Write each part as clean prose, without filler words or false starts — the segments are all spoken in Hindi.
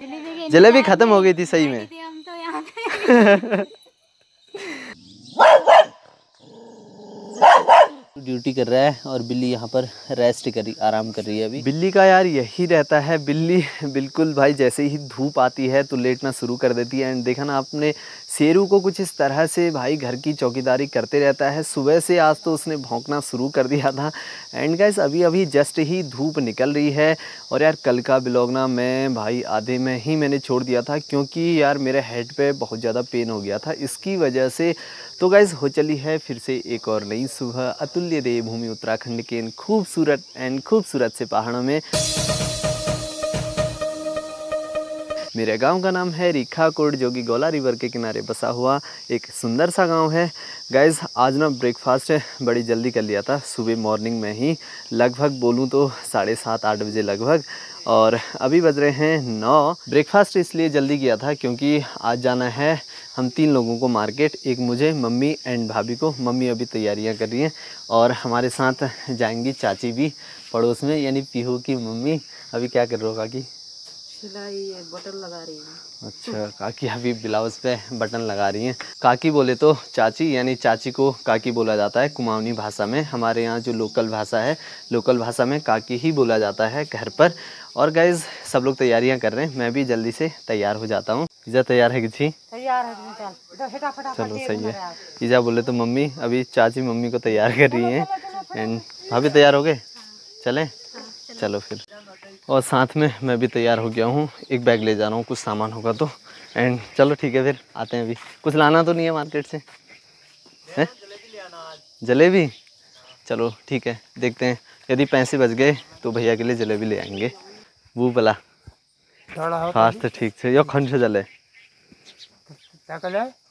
जलेबी खत्म हो गई थी सही में। हम तो यहाँ पे ड्यूटी कर रहा है और बिल्ली यहाँ पर रेस्ट करी आराम कर रही है अभी। बिल्ली का यार यही रहता है, बिल्ली बिल्कुल भाई जैसे ही धूप आती है तो लेटना शुरू कर देती है। एंड देखा ना आपने शेरू को कुछ इस तरह से भाई घर की चौकीदारी करते रहता है। सुबह से आज तो उसने भौंकना शुरू कर दिया था। एंड गाइस अभी अभी जस्ट ही धूप निकल रही है। और यार कल का ब्लॉग ना मैं भाई आधे में ही मैंने छोड़ दिया था क्योंकि यार मेरे हेड पे बहुत ज़्यादा पेन हो गया था इसकी वजह से। तो गाइस हो चली है फिर से एक और नई सुबह अतुल्य देवभूमि उत्तराखंड के इन खूबसूरत से पहाड़ों में। मेरे गांव का नाम है रीखाकोट जो कि गौला रिवर के किनारे बसा हुआ एक सुंदर सा गांव है। गाइस आज ना ब्रेकफास्ट बड़ी जल्दी कर लिया था सुबह मॉर्निंग में ही, लगभग बोलूं तो 7:30-8 बजे लगभग। और अभी बज रहे हैं 9। ब्रेकफास्ट इसलिए जल्दी किया था क्योंकि आज जाना है हम 3 लोगों को मार्केट, एक मुझे, मम्मी एंड भाभी को। मम्मी अभी तैयारियां कर रही हैं और हमारे साथ जाएंगी चाची भी पड़ोस में, यानी पीहू की मम्मी। अभी क्या कर रहे हो काकी? सिलाई बटन लगा रही है। अच्छा, काकी अभी ब्लाउज पे बटन लगा रही हैं। काकी बोले तो चाची, यानी चाची को काकी बोला जाता है कुमाऊनी भाषा में। हमारे यहाँ जो लोकल भाषा है, लोकल भाषा में काकी ही बोला जाता है घर पर। और गाइज सब लोग तैयारियां कर रहे हैं, मैं भी जल्दी से तैयार हो जाता हूँ। ईजा तैयार है किसी? तैयार है, चल चलो सही है। ईजा बोले तो मम्मी, अभी चाची मम्मी को तैयार कर रही हैं। एंड भाभी तैयार हो गए? चलें? चलो फिर। और साथ में मैं भी तैयार हो गया हूँ, एक बैग ले जा रहा हूँ, कुछ सामान होगा तो। एंड चलो ठीक है फिर आते हैं। अभी कुछ लाना तो नहीं है मार्केट से? है जलेबी? चलो ठीक है, देखते हैं यदि पैसे बच गए तो भैया के लिए जलेबी ले आएंगे। वो भला फास्ट ठीक से यो खंड से जले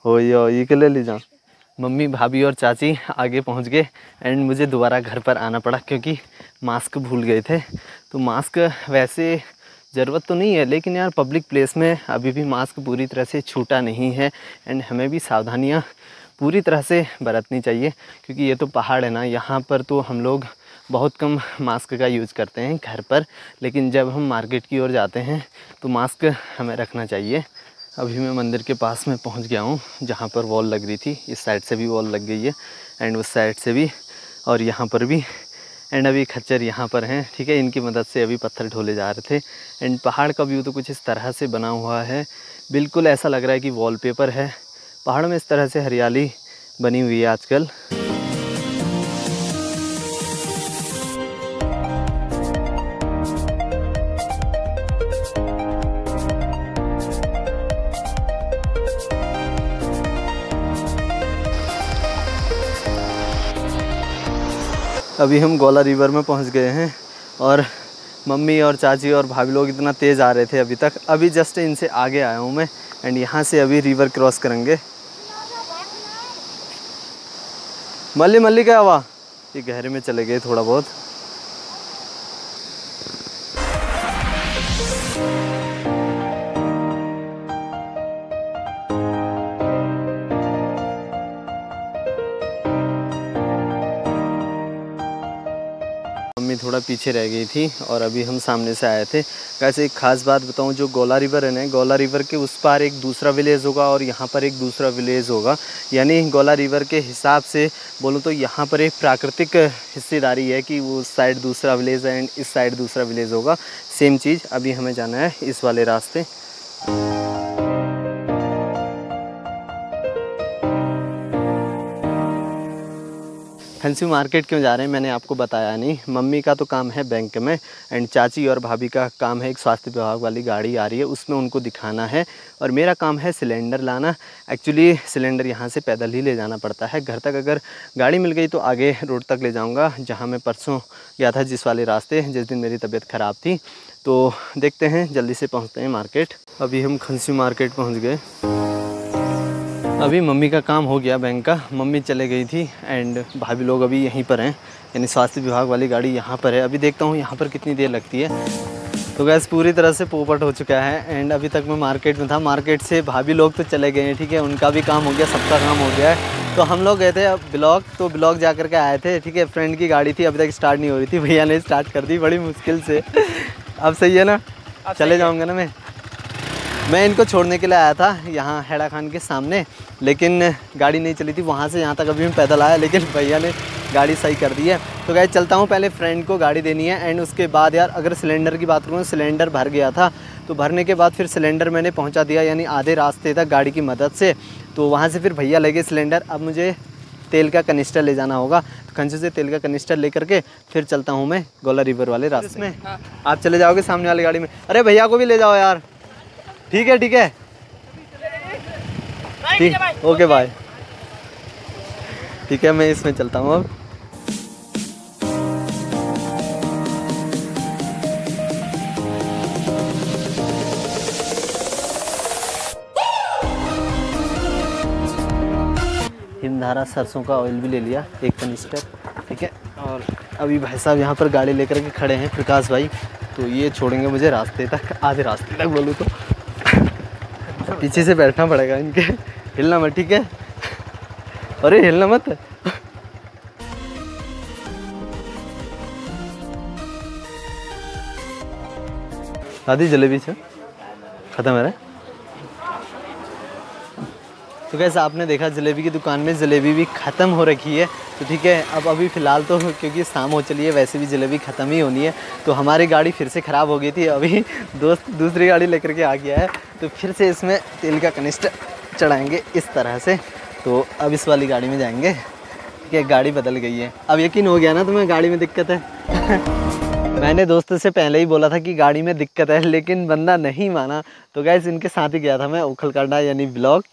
हो यो ये के ले ली जा। मम्मी भाभी और चाची आगे पहुंच गए एंड मुझे दोबारा घर पर आना पड़ा क्योंकि मास्क भूल गए थे। तो मास्क वैसे ज़रूरत तो नहीं है लेकिन यार पब्लिक प्लेस में अभी भी मास्क पूरी तरह से छूटा नहीं है। एंड हमें भी सावधानियां पूरी तरह से बरतनी चाहिए क्योंकि ये तो पहाड़ है ना, यहाँ पर तो हम लोग बहुत कम मास्क का यूज़ करते हैं घर पर, लेकिन जब हम मार्केट की ओर जाते हैं तो मास्क हमें रखना चाहिए। अभी मैं मंदिर के पास में पहुंच गया हूं जहां पर वॉल लग रही थी। इस साइड से भी वॉल लग गई है एंड उस साइड से भी और यहां पर भी। एंड अभी खच्चर यहाँ पर हैं, ठीक है, इनकी मदद से अभी पत्थर ढोले जा रहे थे। एंड पहाड़ का व्यू तो कुछ इस तरह से बना हुआ है, बिल्कुल ऐसा लग रहा है कि वॉलपेपर है। पहाड़ में इस तरह से हरियाली बनी हुई है आजकल। अभी हम गौला रिवर में पहुंच गए हैं और मम्मी और चाची और भाभी लोग इतना तेज़ आ रहे थे अभी तक। अभी जस्ट इनसे आगे आया हूं मैं एंड यहाँ से अभी रिवर क्रॉस करेंगे। मल्ली क्या हुआ? ये गहरे में चले गए थोड़ा बहुत। मम्मी थोड़ा पीछे रह गई थी और अभी हम सामने से आए थे। वैसे एक ख़ास बात बताऊं, जो गौला रिवर है ना, गौला रिवर के उस पार एक दूसरा विलेज होगा और यहाँ पर एक दूसरा विलेज होगा। यानी गौला रिवर के हिसाब से बोलूँ तो यहाँ पर एक प्राकृतिक हिस्सेदारी है कि वो उस साइड दूसरा विलेज है एंड इस साइड दूसरा विलेज होगा। सेम चीज़। अभी हमें जाना है इस वाले रास्ते। फैंसी मार्केट क्यों जा रहे हैं मैंने आपको बताया नहीं। मम्मी का तो काम है बैंक में एंड चाची और भाभी का काम है एक स्वास्थ्य विभाग वाली गाड़ी आ रही है उसमें उनको दिखाना है। और मेरा काम है सिलेंडर लाना। एक्चुअली सिलेंडर यहाँ से पैदल ही ले जाना पड़ता है घर तक। अगर गाड़ी मिल गई तो आगे रोड तक ले जाऊँगा जहाँ मैं परसों गया था जिस वाले रास्ते, जिस दिन मेरी तबीयत ख़राब थी। तो देखते हैं, जल्दी से पहुँचते हैं मार्केट। अभी हम खंसी मार्केट पहुँच गए। अभी मम्मी का काम हो गया बैंक का, मम्मी चले गई थी एंड भाभी लोग अभी यहीं पर हैं, यानी स्वास्थ्य विभाग वाली गाड़ी यहाँ पर है। अभी देखता हूँ यहाँ पर कितनी देर लगती है। तो गैस पूरी तरह से पोपट हो चुका है एंड अभी तक मैं मार्केट में था। मार्केट से भाभी लोग तो चले गए हैं, ठीक है, उनका भी काम हो गया, सबका काम हो गया है। तो हम लोग गए थे ब्लॉक, तो ब्लॉक जा कर के आए थे, ठीक है। फ्रेंड की गाड़ी थी, अभी तक स्टार्ट नहीं हो रही थी, भैया ने स्टार्ट कर दी बड़ी मुश्किल से। अब सही है ना? चले जाऊँगा ना मैं। मैं इनको छोड़ने के लिए आया था यहाँ हैड़ा खान के सामने, लेकिन गाड़ी नहीं चली थी। वहाँ से यहाँ तक अभी मैं पैदल आया, लेकिन भैया ने गाड़ी सही कर दी है। तो गाइस चलता हूँ, पहले फ्रेंड को गाड़ी देनी है एंड उसके बाद यार अगर सिलेंडर की बात करूँ, सिलेंडर भर गया था। तो भरने के बाद फिर सिलेंडर मैंने पहुँचा दिया, यानी आधे रास्ते तक गाड़ी की मदद से। तो वहाँ से फिर भैया ले गए सिलेंडर। अब मुझे तेल का कनिस्टर ले जाना होगा। तो खंचू से तेल का कनिस्टर ले करके फिर चलता हूँ मैं गोला रिवर वाले रास्ते में। आप चले जाओगे सामने वाली गाड़ी में? अरे भैया को भी ले जाओ यार। ठीक है ठीक है ठीक, ओके बाय। ठीक है, मैं इसमें चलता हूँ अब। हिमधारा सरसों का ऑयल भी ले लिया 1 कनिस्टर, ठीक है। और अभी भाई साहब यहाँ पर गाड़ी लेकर के खड़े हैं, प्रकाश भाई। तो ये छोड़ेंगे मुझे रास्ते तक, आधे रास्ते तक बोलूँ तो। पीछे से बैठना पड़ेगा इनके, हिलना मत, ठीक है। अरे हिलना मत। आधी जलेबी से ख़त्म है। तो कैसे आपने देखा जलेबी की दुकान में जलेबी भी ख़त्म हो रखी है। तो ठीक है, अब अभी फ़िलहाल तो क्योंकि शाम हो चली है, वैसे भी जलेबी ख़त्म ही होनी है। तो हमारी गाड़ी फिर से ख़राब हो गई थी, अभी दोस्त दूसरी गाड़ी लेकर के आ गया है। तो फिर से इसमें तेल का कनिस्टर चढ़ाएंगे इस तरह से। तो अब इस वाली गाड़ी में जाएंगे, ठीक है। गाड़ी बदल गई है, अब यकीन हो गया ना तुम्हें गाड़ी में दिक्कत है। मैंने दोस्तों से पहले ही बोला था कि गाड़ी में दिक्कत है, लेकिन बंदा नहीं माना। तो गाइस इनके साथ ही गया था मैं उखलकांडा यानी ब्लॉग,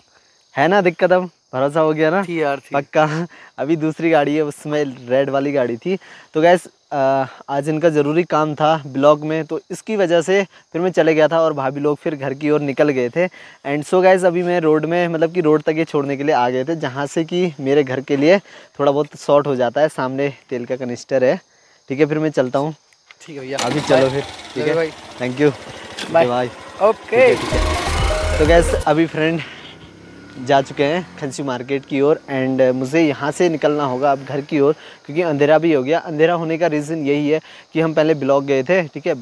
है ना दिक्कत? अब भरोसा हो गया ना? थी यार, थी। पक्का। अभी दूसरी गाड़ी है, उसमें रेड वाली गाड़ी थी। तो गैस आज इनका ज़रूरी काम था ब्लॉग में, तो इसकी वजह से फिर मैं चले गया था और भाभी लोग फिर घर की ओर निकल गए थे। एंड सो गैस अभी मैं रोड में, मतलब कि रोड तक ये छोड़ने के लिए आ गए थे, जहाँ से कि मेरे घर के लिए थोड़ा बहुत शॉर्ट हो जाता है। सामने तेल का कनिस्टर है, ठीक है। फिर मैं चलता हूँ, ठीक है भैया। अभी चलो फिर, ठीक है भाई, thank you, bye bye, okay. तो गैस अभी फ्रेंड जा चुके हैं खंसी मार्केट की ओर एंड मुझे यहाँ से निकलना होगा अब घर की ओर, क्योंकि अंधेरा भी हो गया। अंधेरा होने का रीज़न यही है कि हम पहले ब्लॉक गए थे, ठीक है।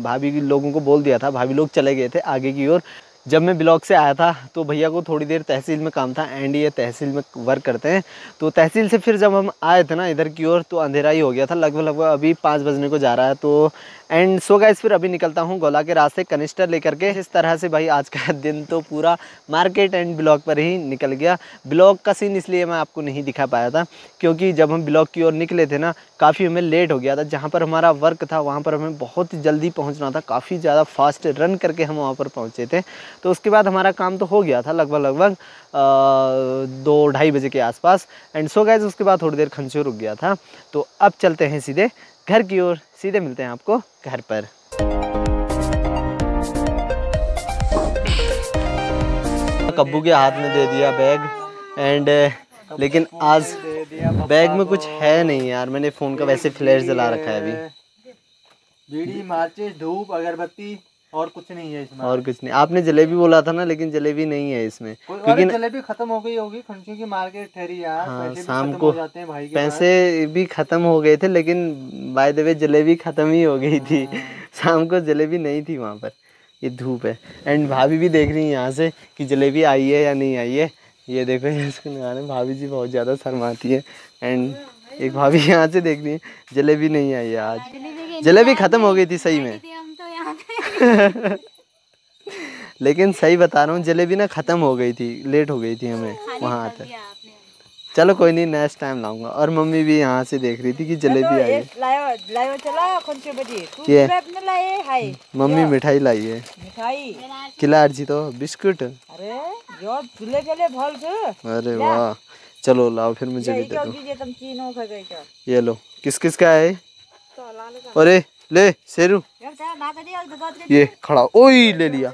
भाभी लोगों को बोल दिया था, भाभी लोग चले गए थे आगे की ओर। जब मैं ब्लॉक से आया था तो भैया को थोड़ी देर तहसील में काम था एंड ये तहसील में वर्क करते हैं। तो तहसील से फिर जब हम आए थे ना इधर की ओर, तो अंधेरा ही हो गया था, लगभग अभी 5 बजने को जा रहा है। तो एंड सो गाइस फिर अभी निकलता हूँ गोला के रास्ते कनिस्टर लेकर के। इस तरह से भाई आज का दिन तो पूरा मार्केट एंड ब्लॉक पर ही निकल गया। ब्लॉक का सीन इसलिए मैं आपको नहीं दिखा पाया था क्योंकि जब हम ब्लॉक की ओर निकले थे ना, काफ़ी हमें लेट हो गया था। जहाँ पर हमारा वर्क था वहाँ पर हमें बहुत जल्दी पहुँचना था, काफ़ी ज़्यादा फास्ट रन करके हम वहाँ पर पहुँचे थे। तो उसके बाद हमारा काम तो हो गया था लगभग 2-2:30 बजे के आसपास। एंड सो गाइस उसके बाद थोड़ी देर खंचू रुक गया था। तो अब चलते हैं सीधे घर की ओर, सीधे मिलते हैं आपको घर पर। कब्बू के हाथ में दे दिया बैग एंड लेकिन आज बैग में कुछ है नहीं यार। मैंने फ़ोन का वैसे फ्लैश जला रखा है अभी। बीड़ी, माचिस, धूप, अगरबत्ती और कुछ नहीं है इसमें। और कुछ नहीं। आपने जलेबी बोला था ना, लेकिन जलेबी नहीं है इसमें क्योंकि जलेबी खत्म हो गई होगी। खंचू की मार्केट ठहरी यार। हाँ, पैसे शाम भी को हो जाते हैं भाई के पैसे भी ख़त्म हो गए थे, लेकिन बाय द वे जलेबी ख़त्म ही हो गई थी। शाम को जलेबी नहीं थी वहाँ पर। ये धूप है एंड भाभी भी देख रही है यहाँ से कि जलेबी आई है या नहीं आई है। ये देखो इसको निकालने भाभी जी बहुत ज़्यादा शर्माती है एंड एक भाभी यहाँ से देख रही है जलेबी नहीं आई है आज। जलेबी ख़त्म हो गई थी सही में। लेकिन सही बता रहा हूँ, जलेबी ना ख़त्म हो गई थी, लेट हो गई थी हमें वहाँ आते। चलो कोई नहीं, नेक्स्ट टाइम लाऊंगा। और मम्मी भी यहाँ से देख रही थी कि जलेबी आई है। ये मम्मी मिठाई लाई है। किला अर्जी तो बिस्कुट। अरे वाह, चलो लाओ फिर मुझे भी दे दो। ये लो, किस किस का है? अरे ले शेरू, ये खड़ा, ओई ले लिया।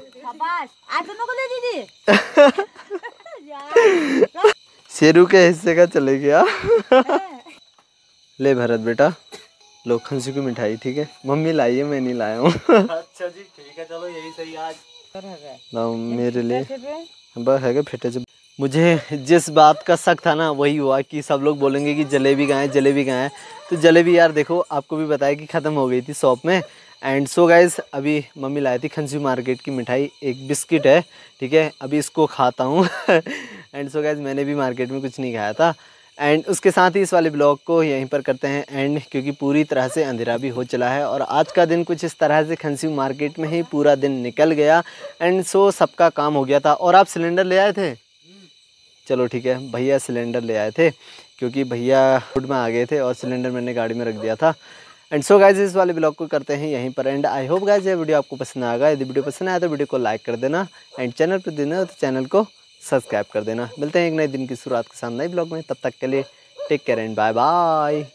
शेरू के हिस्से का चले गया। ले भरत बेटा, लो खंसी की मिठाई, ठीक है। मम्मी लाई है, मैं नहीं लाया हूँ। अच्छा जी, ठीक है, चलो यही सही आज। लाओ मेरे लिए है फेटे। जब मुझे जिस बात का शक था ना वही हुआ कि सब लोग बोलेंगे कि जलेबी कहाँ है, जलेबी कहाँ है। तो जलेबी यार देखो आपको भी बताया कि ख़त्म हो गई थी शॉप में एंड सो गाइज़ अभी मम्मी लाई थी खंसी मार्केट की मिठाई, एक बिस्किट है, ठीक है, अभी इसको खाता हूँ। एंड सो गाइज़ मैंने भी मार्केट में कुछ नहीं खाया था। एंड उसके साथ ही इस वाले ब्लॉग को यहीं पर करते हैं एंड, क्योंकि पूरी तरह से अंधेरा भी हो चला है और आज का दिन कुछ इस तरह से खंसी मार्केट में ही पूरा दिन निकल गया। एंड सो सबका काम हो गया था। और आप सिलेंडर ले आए थे? चलो ठीक है, भैया सिलेंडर ले आए थे क्योंकि भैया रोड में आ गए थे और सिलेंडर मैंने गाड़ी में रख दिया था। एंड सो गाइज इस वाले ब्लॉग को करते हैं यहीं पर एंड। आई होप गाइज ये वीडियो आपको पसंद आएगा। यदि वीडियो पसंद आया तो वीडियो को लाइक कर देना एंड चैनल पर देना तो चैनल को सब्सक्राइब कर देना। मिलते हैं एक नए दिन की शुरुआत के साथ नए ब्लॉग में, तब तक के लिए take care and bye bye.